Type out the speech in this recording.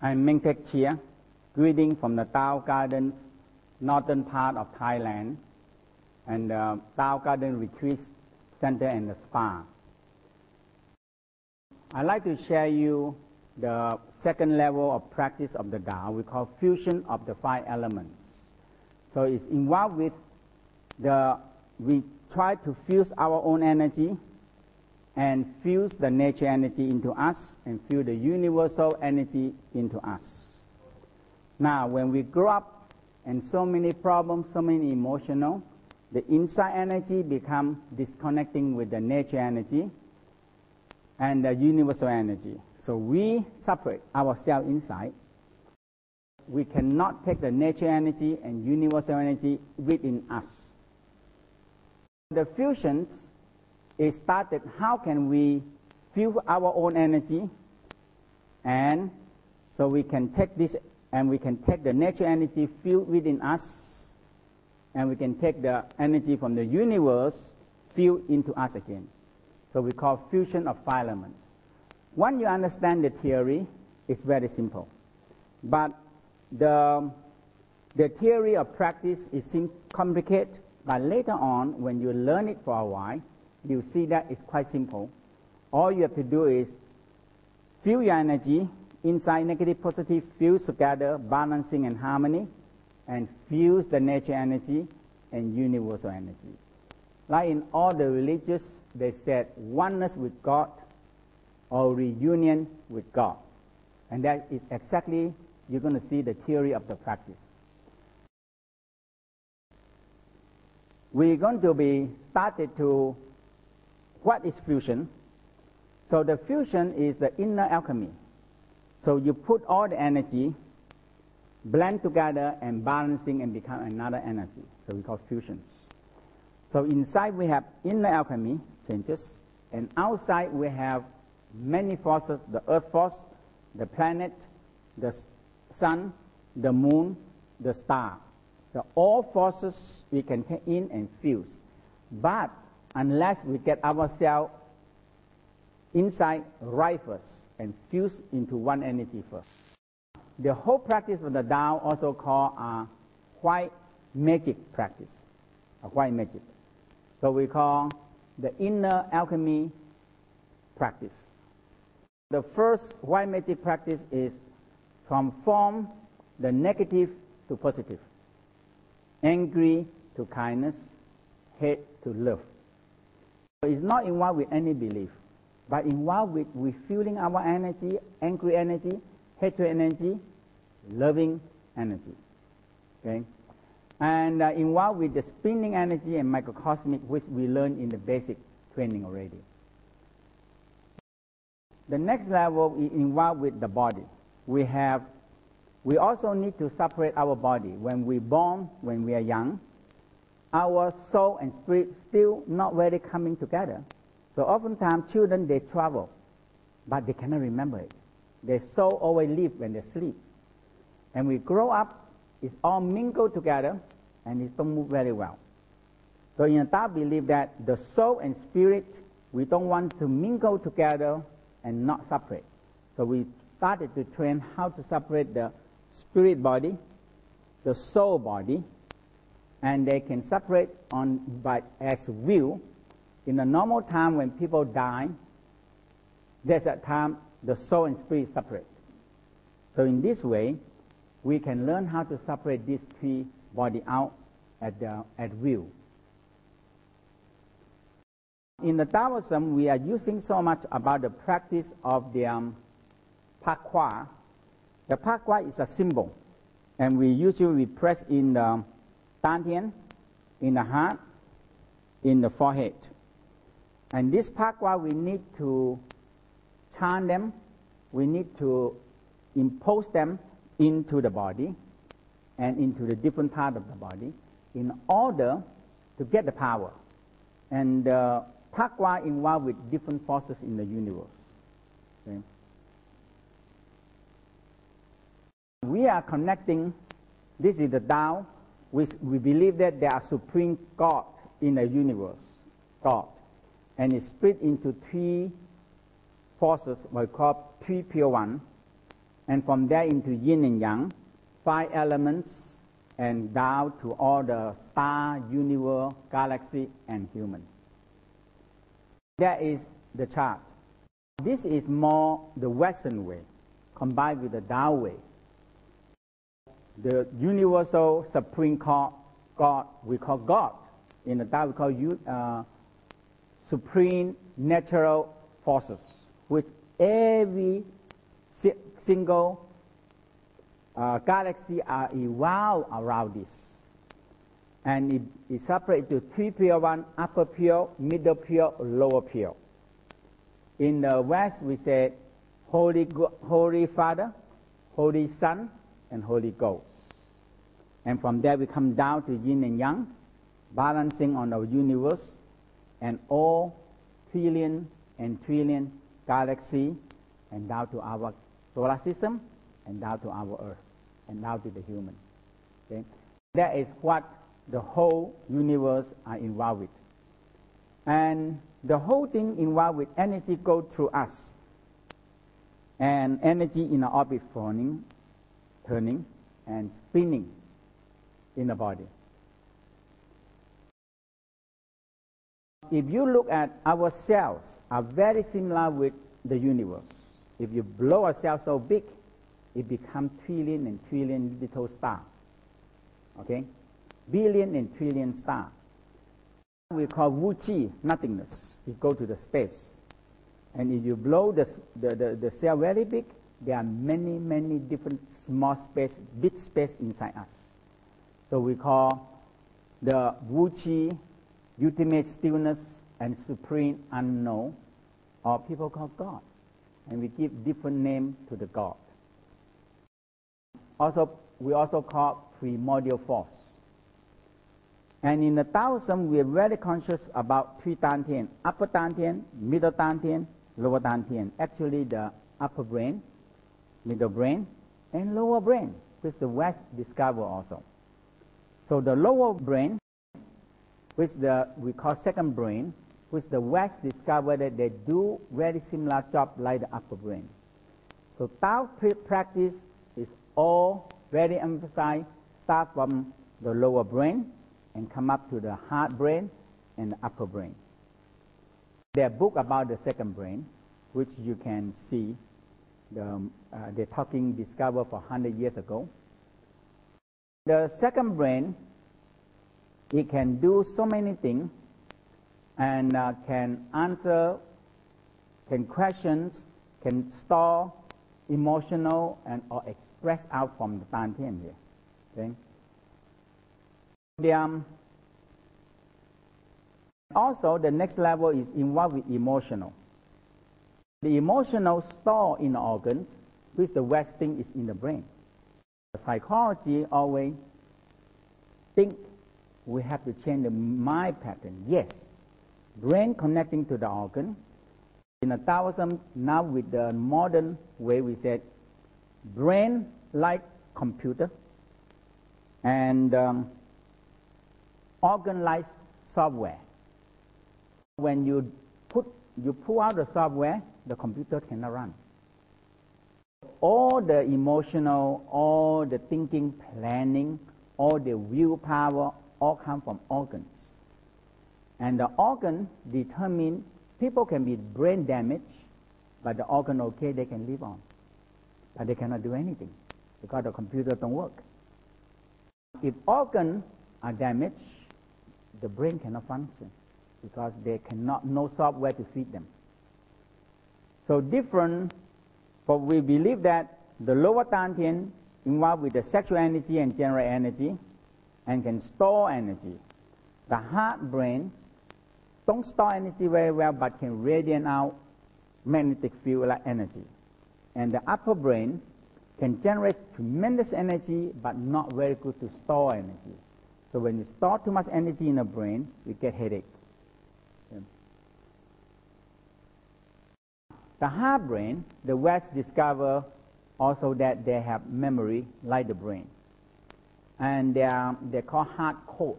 I'm Mantak Chia, greeting from the Tao Gardens, northern part of Thailand, and the Tao Garden Retreat Center and the Spa. I'd like to share you the second level of practice of the Tao we call fusion of the 5 elements. So it's involved with we try to fuse our own energy and fuse the nature energy into us and fuse the universal energy into us. Now, when we grow up and so many problems, so many emotional, the inside energy becomes disconnecting with the nature energy and the universal energy. So we separate ourselves inside. We cannot take the nature energy and universal energy within us. The fusions is started, how can we feel our own energy, and so we can take this and we can take the nature energy feel within us, and we can take the energy from the universe feel into us again. So we call fusion of 5 elements. Once you understand the theory, it's very simple. But the theory of practice seems complicated, but later on, when you learn it for a while, you see that it's quite simple. All you have to do is feel your energy, inside, negative, positive, fuse together, balancing and harmony, and fuse the nature energy and universal energy. Like in all the religions, they said oneness with God or reunion with God. And that is exactly, you're going to see the theory of the practice. We're going to be started to what is fusion. So the fusion is the inner alchemy. So you put all the energy, blend together and balancing and become another energy. So we call fusions. So inside we have inner alchemy, changes, and outside we have many forces, the earth force, the planet, the sun, the moon, the star. So all forces we can take in and fuse. But unless we get ourselves inside right first and fuse into one energy first. The whole practice of the Tao also called a white magic practice, a white magic. So we call the inner alchemy practice. The first white magic practice is transform the negative to positive, angry to kindness, hate to love. So it's not involved with any belief, but involved with feeling our energy, angry energy, hatred energy, loving energy. Okay? And involved with the spinning energy and microcosmic, which we learned in the basic training already. The next level is involved with the body. We also need to separate our body. When we're born, when we are young, our soul and spirit still not really coming together. So oftentimes children, they travel, but they cannot remember it. Their soul always live when they sleep. And we grow up, it's all mingled together, and it don't move very well. So in the Tao believe that the soul and spirit, we don't want to mingle together and not separate. So we started to train how to separate the spirit body, the soul body, and they can separate by as will. In a normal time when people die, there's a time the soul and spirit separate. So in this way, we can learn how to separate these 3 body out at will. In the Taoism, we are using so much about the practice of the Pakwa. The Pakwa is a symbol, and we usually press in the dantian, in the heart, in the forehead. And this Pakwa, we need to chant them, we need to impose them into the body and into the different part of the body in order to get the power. And Pakwa involved with different forces in the universe. Okay? We are connecting, this is the Tao, which we believe that there are supreme God in the universe, God. And it's split into 3 forces, we call 3 pure one. and from there into yin and yang, 5 elements, and down to all the star, universe, galaxy, and human. That is the chart. This is more the Western way, combined with the Tao way. The universal supreme God, we call God. In the Tao, we call supreme natural forces, which every single galaxy are evolved around this. And it is separated to 3 pure: one upper pure, middle pure, lower pure. In the West, we say Holy Father, Holy Son, and Holy Ghost. And from there we come down to yin and yang, balancing on our universe and all trillion and trillion galaxy, and down to our solar system, and down to our Earth, and down to the human. Okay? That is what the whole universe are involved with. And the whole thing involved with energy go through us. And energy in the orbit turning and spinning in the body. If you look at our cells, are very similar with the universe. If you blow a cell so big, it becomes trillion and trillion little stars. Okay? Billion and trillion stars. We call Wu Chi, nothingness. It go to the space. And if you blow the cell very big, there are many, many different small space, big space inside us. So we call the Wu Chi, ultimate stillness and supreme unknown, or people call God. And we give different name to the God. We also call primordial force. And in the Taoism, we are very conscious about 3 Dantian, upper Dantian, middle Dantian, lower Dantian. Actually, the upper brain, middle brain, and lower brain, which the West discovered also. So the lower brain, which we call second brain, which the West discovered that they do very similar job like the upper brain. So Tao practice is all very emphasized, start from the lower brain and come up to the heart brain and the upper brain. There are books about the second brain, which you can see. They're talking discovered for 100 years ago. The second brain, it can do so many things and can answer, can questions, can store emotional and or express out from the Dantian here. Okay? Also, the next level is involved with emotional. The emotional store in the organs, which the West think is in the brain. The psychology always think we have to change the mind pattern. Yes, brain connecting to the organ. In the Taoism, now with the modern way, we said brain like computer and organ like software. When you pull out the software, the computer cannot run. All the emotional, all the thinking, planning, all the willpower, all come from organs. And the organ determine, people can be brain damaged, but the organ okay, they can live on. But they cannot do anything because the computer don't work. If organs are damaged, the brain cannot function because they cannot, no software to feed them. So different, but we believe that the lower Dantian involved with the sexual energy and general energy and can store energy. The heart brain don't store energy very well but can radiate out magnetic field like energy. And the upper brain can generate tremendous energy but not very good to store energy. So when you store too much energy in the brain, you get headache. The heart brain, the West discover also that they have memory like the brain. And they're called heart code.